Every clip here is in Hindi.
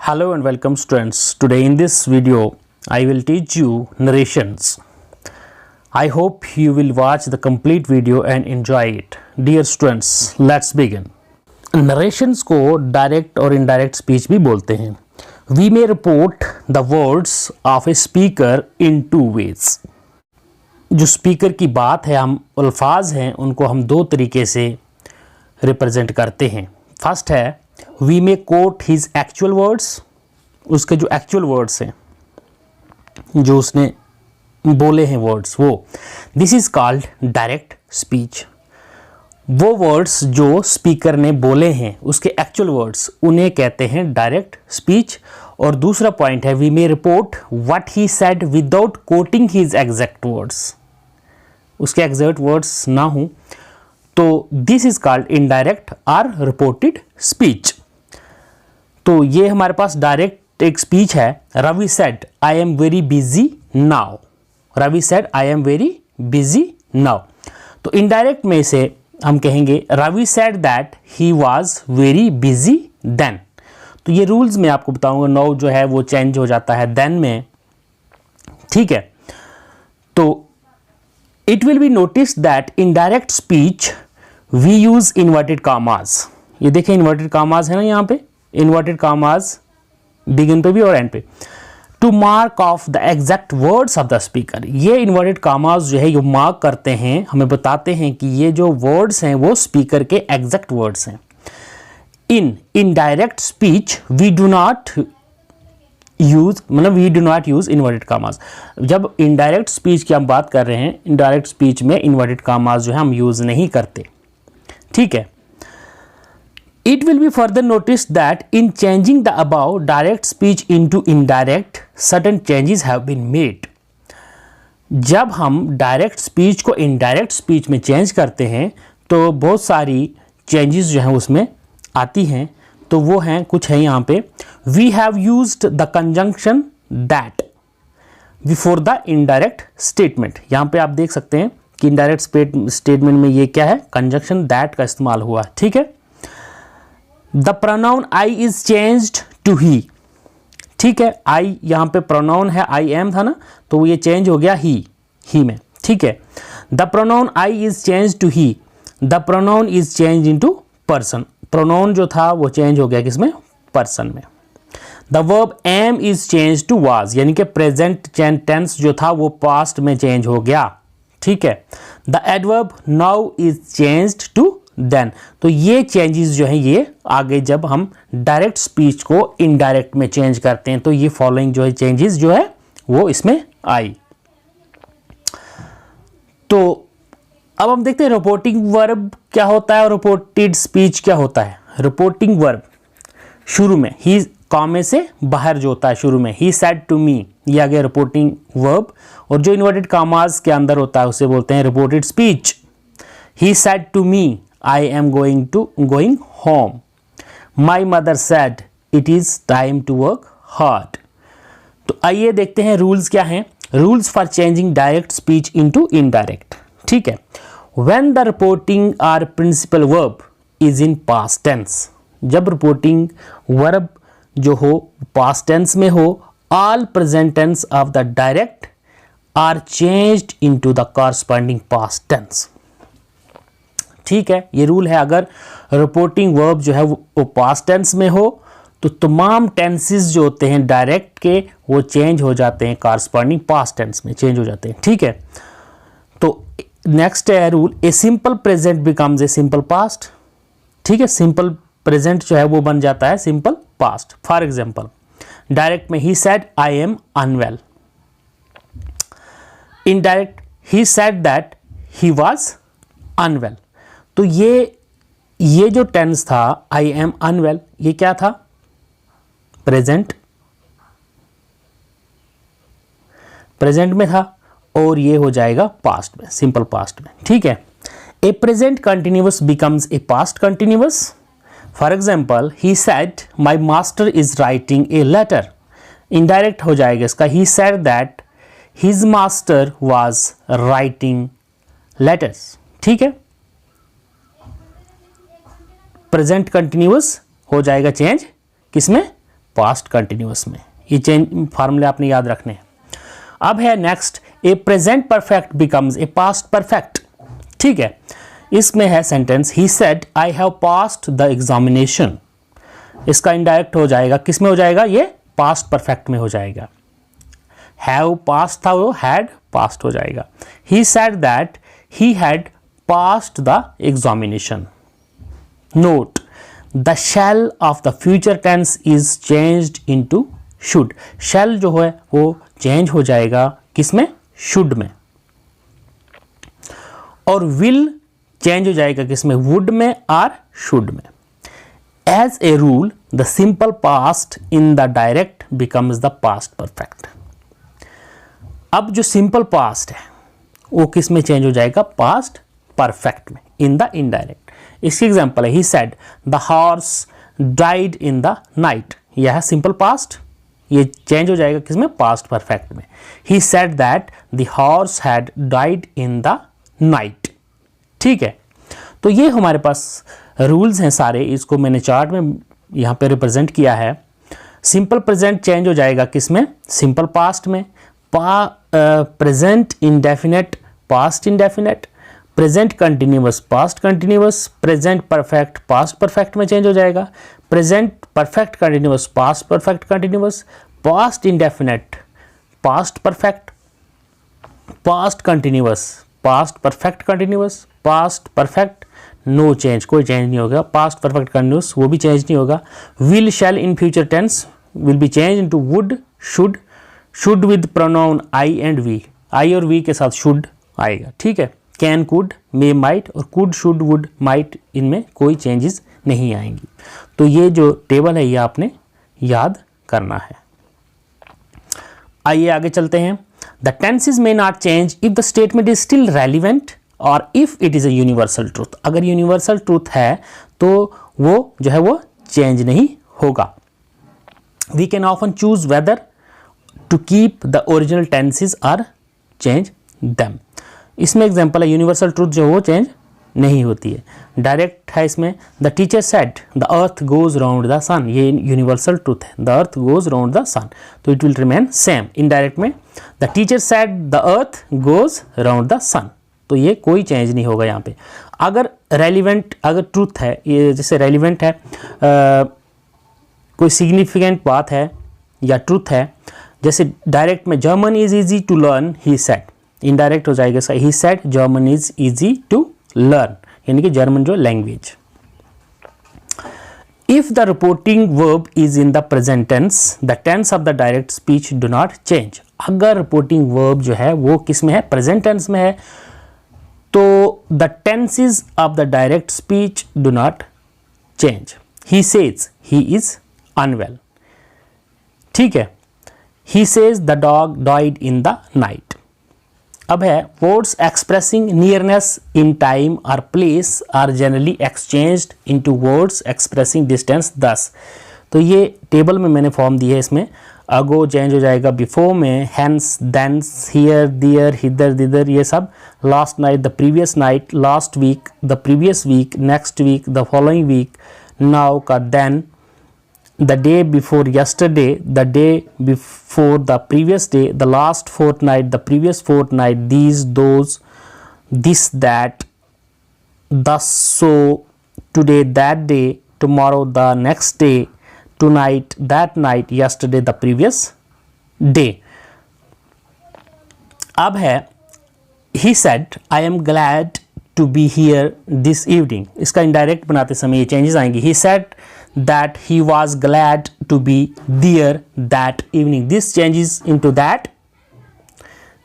Hello and welcome students. Today in this video I will teach you narrations. I hope you will watch the complete video and enjoy it. Dear students, let's begin. Narrations को direct और indirect speech भी बोलते हैं. We may report the words of a speaker in two ways. जो स्पीकर की बात है, हम अल्फाज हैं उनको हम दो तरीके से रिप्रेजेंट करते हैं. फर्स्ट है we may quote his actual words, उसके जो एक्चुअल वर्ड्स हैं जो उसने बोले हैं वर्ड्स वो. This is called direct speech. वो वर्ड्स जो स्पीकर ने बोले हैं उसके एक्चुअल वर्ड्स उन्हें कहते हैं डायरेक्ट स्पीच. और दूसरा पॉइंट है we may report what he said without quoting his exact words. उसके एग्जैक्ट वर्ड्स ना हो तो this is called indirect or reported speech. तो ये हमारे पास डायरेक्ट एक स्पीच है. Ravi said I am very busy now. Ravi said I am very busy now. तो इनडायरेक्ट में से हम कहेंगे Ravi said that he was very busy then. तो ये रूल्स मैं आपको बताऊंगा. नाउ जो है वो चेंज हो जाता है देन में. ठीक है. तो it will be notice that in direct speech we use inverted commas. ये देखिए इन्वर्टेड कामाज है ना यहाँ पे. इन्वर्टेड कामाज बिगिन पे भी और एंड पे. To mark of the exact words of the speaker. ये इन्वर्टेड कामाज जो है ये मार्क करते हैं, हमें बताते हैं कि ये जो वर्ड्स हैं वो स्पीकर के एग्जैक्ट वर्ड्स हैं. In direct speech we do not use inverted commas. जब इनडायरेक्ट स्पीच की हम बात कर रहे हैं, इनडायरेक्ट स्पीच में इन्वर्टेड कामाज जो है हम यूज नहीं करते. ठीक है. It will be further noticed that in changing the above direct speech into indirect, certain changes have been made. जब हम डायरेक्ट स्पीच को इनडायरेक्ट स्पीच में चेंज करते हैं तो बहुत सारी चेंजेस जो हैं उसमें आती हैं. तो वो हैं कुछ है यहाँ पे. We have used the conjunction that before the indirect statement. यहाँ पे आप देख सकते हैं कि इनडायरेक्ट स्टेटमेंट में ये क्या है, कंजंक्शन दैट का इस्तेमाल हुआ. ठीक है. The pronoun I is changed to he. ठीक है. आई यहाँ पे प्रोनाउन है, आई एम था ना, तो ये चेंज हो गया ही में. ठीक है. The pronoun I is change to he. The pronoun is change into person. Pronoun जो था वो चेंज हो गया किसमें, पर्सन में. The verb am is change to was, यानी कि प्रेजेंट टेंस जो था वो पास्ट में चेंज हो गया. ठीक है. The adverb now is changed to then. तो ये चेंजेस जो है ये आगे जब हम डायरेक्ट स्पीच को इनडायरेक्ट में चेंज करते हैं तो ये फॉलोइंग जो है चेंजेस जो है वो इसमें आई. तो अब हम देखते हैं रिपोर्टिंग वर्ब क्या होता है और रिपोर्टेड स्पीच क्या होता है. रिपोर्टिंग वर्ब शुरू में ही कॉमे से बाहर जो होता है शुरू में ही सेड टू मी, ये आ गया रिपोर्टिंग वर्ब. और जो इन्वर्टेड कामाज के अंदर होता है उसे बोलते हैं reported speech. He said to me I am going home. My mother said it is time to work hard. तो आइए देखते हैं रूल्स क्या हैं. Rules for changing direct speech into indirect. ठीक है. When the reporting or principal verb is in past tense, जब रिपोर्टिंग वर्ब जो हो past tense में हो, all present tense of the direct are changed into the corresponding past tense. ठीक है. ये रूल है. अगर रिपोर्टिंग वर्ब जो है वो पास्ट टेंस में हो तो तमाम टेंसेस जो होते हैं डायरेक्ट के वो चेंज हो जाते हैं कॉरस्पॉन्डिंग पास्ट टेंस में चेंज हो जाते हैं. ठीक है. तो नेक्स्ट है rule a simple present becomes a simple past. ठीक है. सिंपल प्रेजेंट जो है वो बन जाता है simple past. For example direct में he said I am unwell. Indirect he said that he was unwell. तो ये जो टेंस था आई एम अनवेल ये क्या था, प्रेजेंट में था और ये हो जाएगा पास्ट में, सिंपल पास्ट में. ठीक है. A present continuous becomes a past continuous. For example he said my master is writing a letter. Indirect हो जाएगा इसका he said that his master was writing letters. ठीक है. प्रेजेंट कंटिन्यूअस हो जाएगा चेंज किसमें, पास्ट कंटिन्यूअस में। ये चेंज फार्मूले आपने याद रखने हैं। अब है next, A present perfect becomes a past perfect. ठीक है, इसमें है sentence he said I have passed the examination. इसका इनडायरेक्ट हो जाएगा, किस में हो जाएगा, ये पास्ट परफेक्ट में हो जाएगा। हैव पास्ट था वो हैड पास्ट हो जाएगा। He said that he had passed the examination. Note, the shall of the future tense is changed into should. Shall जो है वो चेंज हो जाएगा किसमें, शुड में। और विल चेंज हो जाएगा किसमें, वुड में और शुड में। As a rule the simple past in the direct becomes the past perfect. अब जो सिंपल पास्ट है वो किस में चेंज हो जाएगा, पास्ट परफेक्ट में, इन द इनडायरेक्ट। इसकी एग्जांपल है he said the horse died in the night. यह है सिंपल पास्ट, ये चेंज हो जाएगा किसमें, पास्ट परफेक्ट में। He said that the horse had died in the night. ठीक है, तो ये हमारे पास रूल्स हैं सारे, इसको मैंने चार्ट में यहाँ पे रिप्रेजेंट किया है। सिंपल प्रेजेंट चेंज हो जाएगा किसमें, सिंपल पास्ट में। Present indefinite past indefinite, present continuous past continuous, present perfect past perfect में चेंज हो जाएगा, present perfect continuous past perfect continuous, past indefinite past perfect, past continuous past perfect continuous, past perfect no change, कोई चेंज नहीं होगा। पास्ट परफेक्ट कंटिन्यूअस वो भी चेंज नहीं होगा। Will shall in future tense will be change into would should, should with pronoun I and we, आई और वी के साथ शुड आएगा। ठीक है, कैन कुड मे माइट और कुड शुड वुड माइट, इनमें कोई चेंजेस नहीं आएंगी। तो ये जो टेबल है ये आपने याद करना है। आइए आगे चलते हैं। The tenses may not change if the statement is still relevant और if it is a universal truth. अगर यूनिवर्सल ट्रूथ है तो वो जो है वो चेंज नहीं होगा। We can often choose whether to keep the original tenses और चेंज देम। इसमें एग्जांपल है, यूनिवर्सल ट्रूथ जो वो चेंज नहीं होती है। डायरेक्ट है इसमें, the teacher said the earth goes round the सन, ये यूनिवर्सल ट्रूथ है, the earth goes round the sun, तो it will remain same. Indirect में the teacher said the earth goes round the sun, तो ये कोई चेंज नहीं होगा यहाँ पे। अगर रेलिवेंट, अगर ट्रूथ है, ये जैसे रेलिवेंट है, कोई सिग्निफिकेंट बात है या ट्रूथ है, जैसे डायरेक्ट में German is easy to learn he said, indirect हो जाएगा he said German is easy to learn, यानी कि जर्मन जो language. If the reporting verb is in the present tense the tense of the direct speech do not change. अगर रिपोर्टिंग वर्ब जो है वो किस में है, प्रेजेंट टेंस में है, तो the tenses of the direct speech do not change. He says he is unwell. ठीक है, he says the dog died in the night. अब है words expressing nearness in time और place are generally exchanged into words expressing distance 10। तो ये टेबल में मैंने फॉर्म दी है, इसमें अगो चेंज हो जाएगा बिफोर में, hence thence here there hither thither ये सब, last night the previous night, last week the previous week, next week the following week, now का then, the day before yesterday, the day before the previous day, the last fortnight, the previous fortnight, these, those, this, that, thus, so, today, that day, tomorrow, the next day, tonight, that night, yesterday, the previous day. अब है he said I am glad to be here this evening. इसका indirect बनाते समय ये changes आएंगी। He said that he was glad to be there that evening. This changes into that.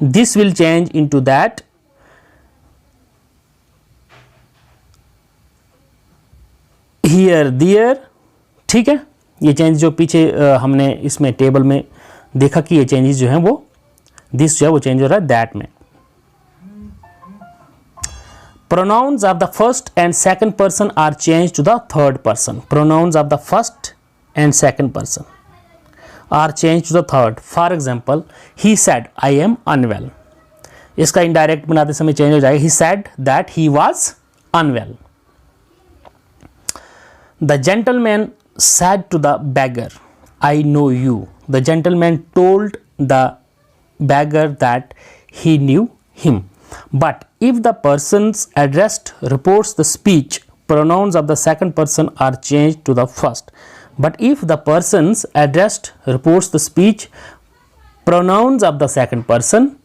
This will change into that. Here, there. ठीक है, ये चेंज जो पीछे हमने इसमें टेबल में देखा कि ये चेंजेस जो हैं वो दिस जो है वो चेंज हो रहा है दैट में। Pronouns of the first and second person are changed to the third person. Pronouns of the first and second person are changed to the third. For example, he said, I am unwell. इसका indirect बनाते समय चेंज हो जाएगा, he said that he was unwell. The gentleman said to the beggar, I know you. The gentleman told the beggar that he knew him. But if the persons addressed reports the speech, pronouns of the second person are changed to the first. But if the persons addressed reports the speech, pronouns of the second person,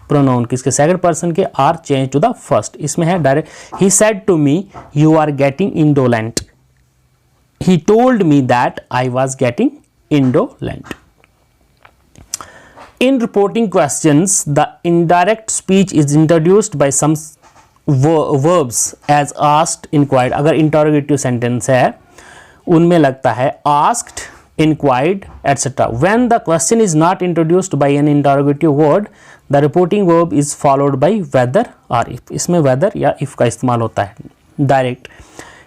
pronoun किसके second person के are changed to the first. इसमें है direct. He said to me, you are getting indolent. He told me that I was getting indolent. In reporting questions, the indirect speech is introduced by some verbs as asked, inquired. अगर interrogative sentence है उनमें लगता है asked, inquired, etc. When the question is not introduced by an interrogative word, the reporting verb is followed by whether or if. इसमें whether या if का इस्तेमाल होता है. Direct.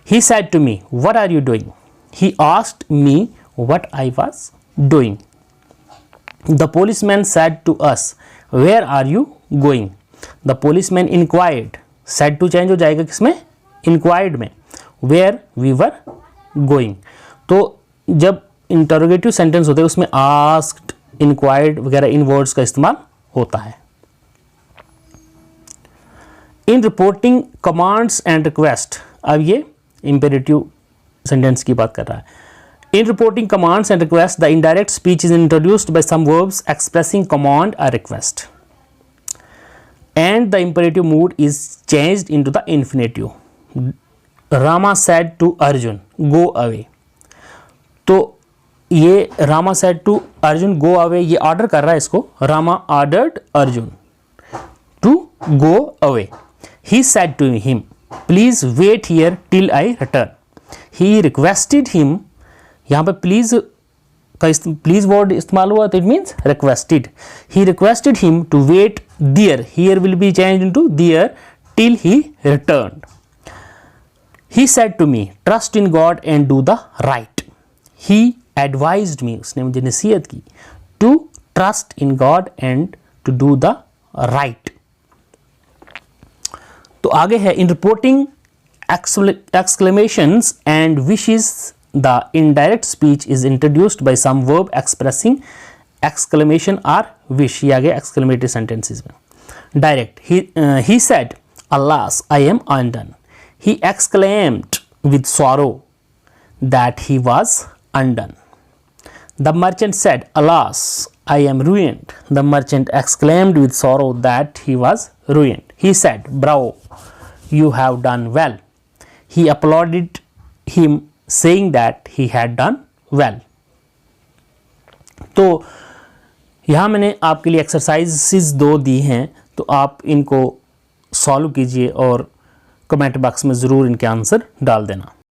He said to me, what are you doing? He asked me what I was doing. The policeman said to us, where are you going? The policeman inquired. Said to change हो जाएगा किसमें? Inquired में. Where we were going. तो जब इंटरोगेटिव सेंटेंस होते हैं उसमें asked, inquired वगैरह इन वर्ड्स का इस्तेमाल होता है. In reporting commands and request, अब ये imperative सेंटेंस की बात कर रहा है. In reporting commands and requests, the indirect speech is introduced by some verbs expressing command or request. And the imperative mood is changed into the infinitive. Rama said to Arjun, go away. तो ये Rama said to Arjun, go away, ये ऑर्डर कर रहा है इसको. Rama ordered Arjun to go away. He said to him, please wait here till I return. He requested him, यहाँ पे प्लीज का प्लीज वर्ड इस्तेमाल हुआ तो it means requested. He requested him to wait there. Here will be change into there till he returned. He said to me, trust in God and do the right. He advised me, उसने मुझे नसीहत की, to trust in God and to do the right. तो आगे है in reporting exclamations and wishes, the indirect speech is introduced by some verb expressing exclamation or wish. ये आगे exclamatory sentences में. Direct. He said, alas, I am undone. He exclaimed with sorrow that he was undone. The merchant said, alas, I am ruined. The merchant exclaimed with sorrow that he was ruined. He said, bravo, you have done well. He applauded him, saying that he had done well. तो यहाँ मैंने आपके लिए एक्सरसाइजेस 2 दी हैं, तो आप इनको सॉल्व कीजिए और कमेंट बॉक्स में ज़रूर इनके आंसर डाल देना.